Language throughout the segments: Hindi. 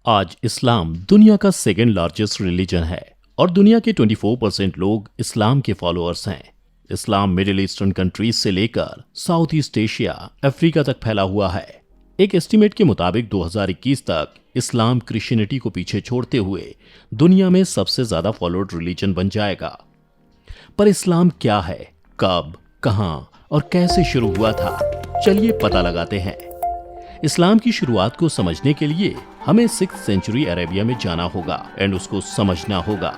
आज इस्लाम दुनिया का सेकेंड लार्जेस्ट रिलीजन है और दुनिया के 24% लोग इस्लाम के फॉलोअर्स हैं। इस्लाम मिडिल ईस्टर्न कंट्रीज से लेकर साउथ ईस्ट एशिया, अफ्रीका तक फैला हुआ है। एक एस्टीमेट के मुताबिक 2021 तक इस्लाम क्रिश्चियनिटी को पीछे छोड़ते हुए दुनिया में सबसे ज्यादा फॉलोड रिलीजन बन जाएगा। पर इस्लाम क्या है, कब, कहां और कैसे शुरू हुआ था, चलिए पता लगाते हैं। इस्लाम की शुरुआत को समझने के लिए हमें 6th सेंचुरी अरेबिया में जाना होगा एंड उसको समझना होगा।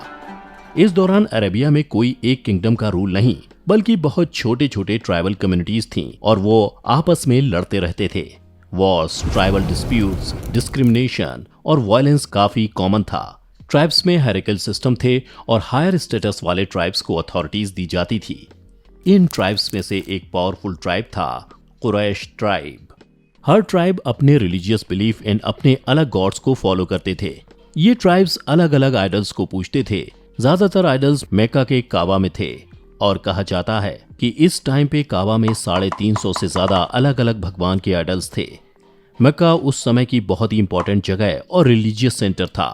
इस दौरान अरेबिया में कोई एक किंगडम का रूल नहीं, बल्कि बहुत छोटे छोटे ट्राइबल कम्युनिटीज थीं और वो आपस में लड़ते रहते थे। वॉर्स, ट्राइबल डिस्प्यूट्स, डिस्क्रिमिनेशन और वायलेंस काफी कॉमन था। ट्राइब्स में हायरार्किकल सिस्टम थे और हायर स्टेटस वाले ट्राइब्स को अथॉरिटीज दी जाती थी। इन ट्राइब्स में से एक पावरफुल ट्राइब था कुरैश ट्राइब। हर ट्राइब अपने रिलीजियस बिलीफ इन अपने अलग गॉड्स को फॉलो करते थे। ये ट्राइब्स अलग अलग आइडल्स को पूजते थे। ज्यादातर आइडल्स मेक्का के काबा में थे और कहा जाता है कि इस टाइम पे काबा में 350 से ज्यादा अलग अलग भगवान के आइडल्स थे। मेक्का उस समय की बहुत ही इंपॉर्टेंट जगह और रिलीजियस सेंटर था।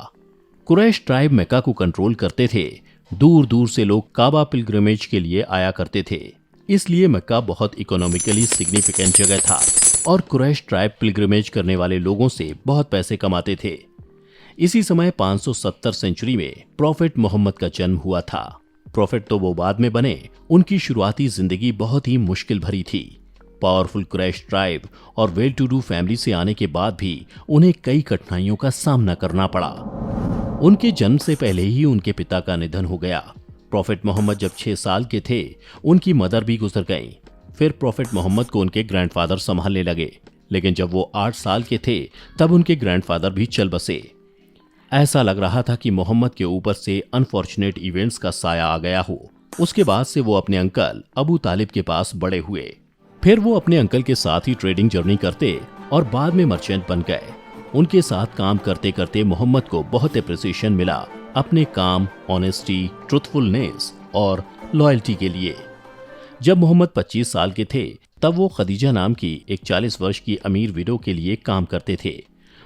कुरैश ट्राइब मेक्का को कंट्रोल करते थे। दूर दूर से लोग काबा पिलग्रिमेज के लिए आया करते थे, इसलिए मक्का बहुत इकोनॉमिकली सिग्निफिकेंट जगह था और कुरैश ट्राइब पिलग्रिमेज करने वाले लोगों से बहुत पैसे कमाते थे। इसी समय 570 सेंचुरी में प्रॉफेट मोहम्मद का जन्म हुआ था। प्रॉफेट तो वो बाद में बने, उनकी शुरुआती जिंदगी बहुत ही मुश्किल भरी थी। पावरफुल कुरैश ट्राइब और वेल टू डू फैमिली से आने के बाद भी उन्हें कई कठिनाइयों का सामना करना पड़ा। उनके जन्म से पहले ही उनके पिता का निधन हो गया। प्रॉफेट मोहम्मद जब 6 साल के थे, उनकी मदर भी गुजर गईं। फिर प्रॉफेट मोहम्मद को उनके ग्रैंडफादर संभालने लगे, लेकिन जब वो 8 साल के थे तब उनके ग्रैंडफादर भी चल बसे। ऐसा लग रहा था कि मोहम्मद के ऊपर से अनफॉर्चुनेट इवेंट्स का साया आ गया हो। उसके बाद से वो अपने अंकल अबू तालिब के पास बड़े हुए। फिर वो अपने अंकल के साथ ही ट्रेडिंग जर्नी करते और बाद में मर्चेंट बन गए। उनके साथ काम करते करते मोहम्मद को बहुत एप्रिसिएशन मिला अपने काम, ऑनेस्टी, ट्रुथफुलनेस और लॉयल्टी के लिए। जब मोहम्मद 25 साल के थे तब वो खदीजा नाम की एक 40 वर्ष की अमीर विडो के लिए काम करते थे।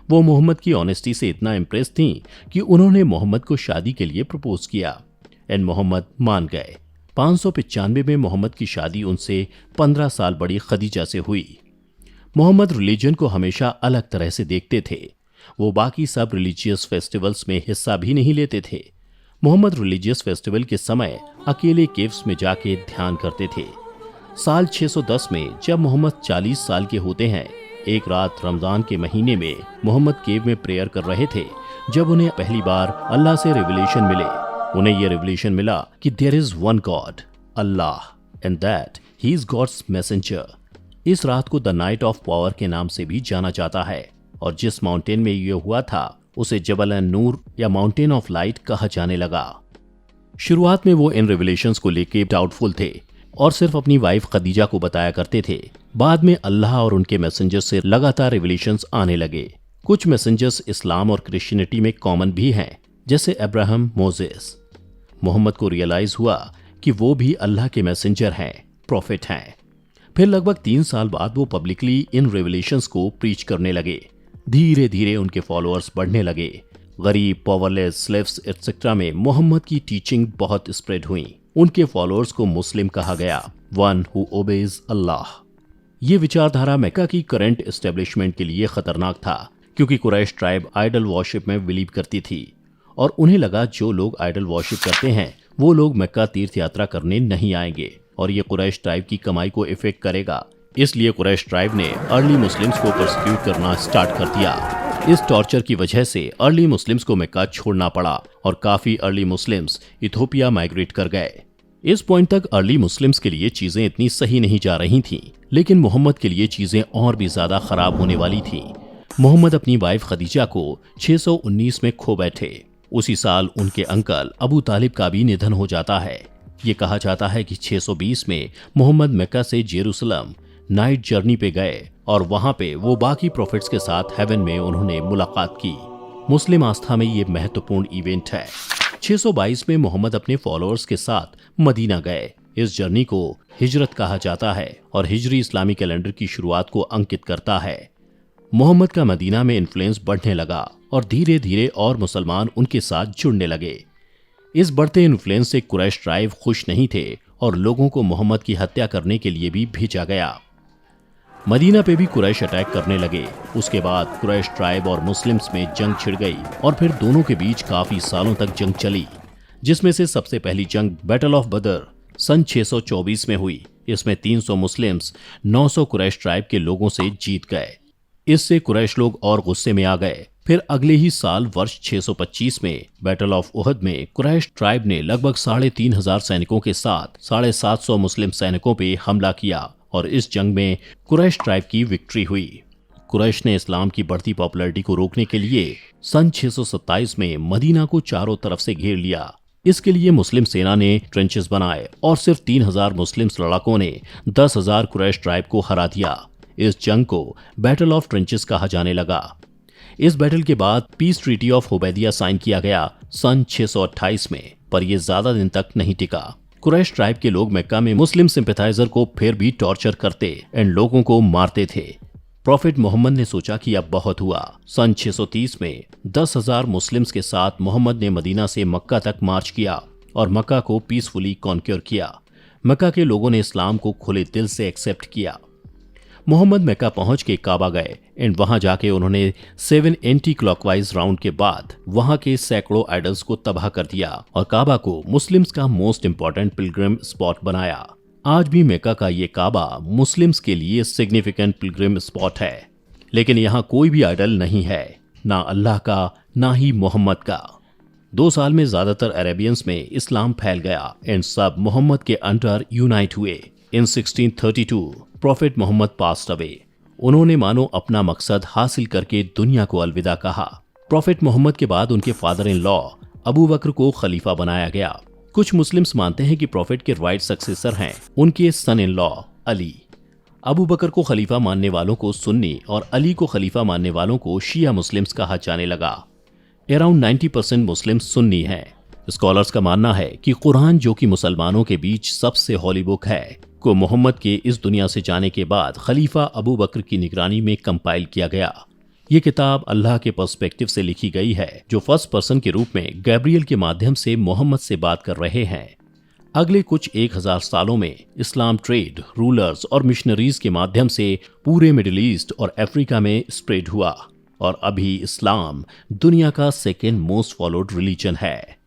वो मोहम्मद की ऑनेस्टी से इतना इम्प्रेस थी कि उन्होंने मोहम्मद को शादी के लिए प्रपोज किया एंड मोहम्मद मान गए। 595 में मोहम्मद की शादी उनसे 15 साल बड़ी खदीजा से हुई। मोहम्मद रिलीजन को हमेशा अलग तरह से देखते थे। वो बाकी सब रिलीजियस फेस्टिवल्स में हिस्सा भी नहीं लेते थे। मोहम्मद रिलीजियस फेस्टिवल के समय अकेले केव्स में जाके ध्यान करते थे। साल 610 में जब मोहम्मद 40 साल के होते हैं, एक रात रमजान के महीने में मोहम्मद केव में प्रेयर कर रहे थे जब उन्हें पहली बार अल्लाह से रिवलेशन मिले। उन्हें यह रिवलेशन मिला कि there is one God, Allah, and that he is God's messenger. इस रात को द नाइट ऑफ पावर के नाम से भी जाना जाता है और जिस माउंटेन में यह हुआ था उसे जबल एन नूर या माउंटेन ऑफ लाइट कहा जाने लगा। शुरुआत में वो इन रिवलेशंस को लेके डाउटफुल थे और सिर्फ अपनी वाइफ खदीजा को बताया करते थे। बाद में अल्लाह और उनके मैसेंजर्स से लगातार रिवलेशंस आने लगे। कुछ मैसेंजर्स इस्लाम और क्रिश्चियनिटी में कॉमन भी हैं, जैसे अब्राहम, मोजेस। मोहम्मद को रियलाइज हुआ कि वो भी अल्लाह के मैसेंजर हैं, प्रॉफिट हैं। फिर लगभग 3 साल बाद वो पब्लिकली इन रिवलेशंस को प्रीच करने लगे। धीरे धीरे उनके फॉलोअर्स बढ़ने लगे। गरीब, पावरलेस, स्लेव्स एटसेट्रा में मोहम्मद की टीचिंग बहुत स्प्रेड हुई। उनके फॉलोअर्स को मुस्लिम कहा गया, वन हु ओबेज अल्लाह। ये विचारधारा मेक्का की करंट एस्टेब्लिशमेंट के लिए खतरनाक था, क्योंकि कुरैश ट्राइब आइडल वॉरशिप में बिलीव करती थी और उन्हें लगा जो लोग आइडल वॉरशिप करते हैं वो लोग मेक्का तीर्थ यात्रा करने नहीं आएंगे और ये कुरैश ट्राइब की कमाई को इफेक्ट करेगा। इसलिए कुरैश ट्राइब ने अर्ली मुस्लिम्स को परसिक्यूट करना स्टार्ट कर दिया। इस टॉर्चर की वजह से अर्ली मुस्लिम्स को मेक्का छोड़ना पड़ा और काफी अर्ली मुस्लिम्स इथोपिया माइग्रेट कर गए। इस पॉइंट तक अर्ली मुस्लिम्स के लिए चीजें इतनी सही नहीं जा रही थीं, लेकिन मोहम्मद के लिए चीजें और भी ज्यादा खराब होने वाली थीं। मोहम्मद अपनी वाइफ खदीजा को 619 में खो बैठे। उसी साल उनके अंकल अबू तालिब का भी निधन हो जाता है। ये कहा जाता है कि 620 में मोहम्मद मेक्का से जेरूसलम नाइट जर्नी पे गए और वहां पे वो बाकी प्रॉफिट्स के साथ हेवन में उन्होंने मुलाकात की। मुस्लिम आस्था में ये महत्वपूर्ण इवेंट है। 622 में मोहम्मद अपने फॉलोअर्स के साथ मदीना गए। इस जर्नी को हिजरत कहा जाता है और हिजरी इस्लामी कैलेंडर की शुरुआत को अंकित करता है। मोहम्मद का मदीना में इन्फ्लुएंस बढ़ने लगा और धीरे धीरे और मुसलमान उनके साथ जुड़ने लगे। इस बढ़ते इन्फ्लुएंस से कुरैश ट्राइब खुश नहीं थे और लोगों को मोहम्मद की हत्या करने के लिए भी भेजा गया। मदीना पे भी कुरैश अटैक करने लगे। उसके बाद कुरैश ट्राइब और मुस्लिम्स में जंग छिड़ गई और फिर दोनों के बीच काफी सालों तक जंग चली, जिसमें से सबसे पहली जंग बैटल ऑफ बदर सन 624 में हुई। इसमें 300 मुस्लिम्स 900 कुरैश ट्राइब के लोगों से जीत गए। इससे कुरैश लोग और गुस्से में आ गए। फिर अगले ही साल वर्ष 625 में बैटल ऑफ उहद में कुरैश ट्राइब ने लगभग 3500 सैनिकों के साथ 750 मुस्लिम सैनिकों पे हमला किया और इस जंग में कुरैश ट्राइब की विक्ट्री हुई। कुरैश ने इस्लाम की बढ़ती पॉपुलैरिटी को रोकने के लिए सन 627 में मदीना को चारों तरफ से घेर लिया। इसके लिए मुस्लिम सेना ने ट्रेंचेस बनाए और सिर्फ 3000 मुस्लिम लड़ाकों ने 10,000 कुरैश ट्राइब को हरा दिया। इस जंग को बैटल ऑफ ट्रेंचेस कहा जाने लगा। इस बैटल के बाद peace treaty of Hudaybiyyah sign किया गया सन 628 में, पर यह ज्यादा दिन तक नहीं टिका। कुरैश ट्राइब के लोग मक्का में मुस्लिम सिंपैथाइजर को फिर भी टॉर्चर करते एंड लोगों को मारते थे। प्रॉफिट मोहम्मद ने सोचा कि अब बहुत हुआ। सन 630 में 10,000 मुस्लिम्स के साथ मोहम्मद ने मदीना से मक्का तक मार्च किया और मक्का को पीसफुली कॉन्क्योर किया। मक्का के लोगों ने इस्लाम को खुले दिल से एक्सेप्ट किया। मोहम्मद मक्का पहुंच के काबा गए एंड वहां जाके उन्होंने 7 एंटी क्लॉकवाइज राउंड के बाद वहां के सैकड़ों आइडल्स को तबाह कर दिया और काबा को मुस्लिम्स का मोस्ट इंपॉर्टेंट पिलग्रिम स्पॉट बनाया। आज भी मक्का का ये काबा मुस्लिम्स के लिए सिग्निफिकेंट पिलग्रिम स्पॉट है, लेकिन यहाँ कोई भी आइडल नहीं है, ना अल्लाह का ना ही मोहम्मद का। 2 साल में ज्यादातर अरेबियंस में इस्लाम फैल गया एंड सब मोहम्मद के अंडर यूनाइट हुए। इन 1632 प्रॉफिट मोहम्मद पास्ट अवे। उन्होंने मानो अपना मकसद हासिल करके दुनिया को अलविदा कहा। प्रॉफिट मोहम्मद के बाद उनके फादर इन लॉ अबू बकर को खलीफा बनाया गया। कुछ मुस्लिम्स मानते हैं कि प्रॉफिट के राइट सक्सेसर हैं उनके सन इन लॉ अली। अबू बकर को खलीफा मानने वालों को सुन्नी और अली को खलीफा मानने वालों को शिया मुस्लिम्स कहा जाने लगा। अराउंड 90% मुस्लिम सुन्नी हैं। स्कॉलर्स का मानना है कि कुरान, जो कि मुसलमानों के बीच सबसे हॉली बुक है, को मोहम्मद के इस दुनिया से जाने के बाद खलीफा अबू बकर की निगरानी में कंपाइल किया गया। ये किताब अल्लाह के पर्सपेक्टिव से लिखी गई है, जो फर्स्ट पर्सन के रूप में गैब्रियल के माध्यम से मोहम्मद से बात कर रहे हैं। अगले कुछ 1000 सालों में इस्लाम ट्रेड, रूलर्स और मिशनरीज के माध्यम से पूरे मिडिल ईस्ट और अफ्रीका में स्प्रेड हुआ और अभी इस्लाम दुनिया का सेकेंड मोस्ट फॉलोड रिलीजन है।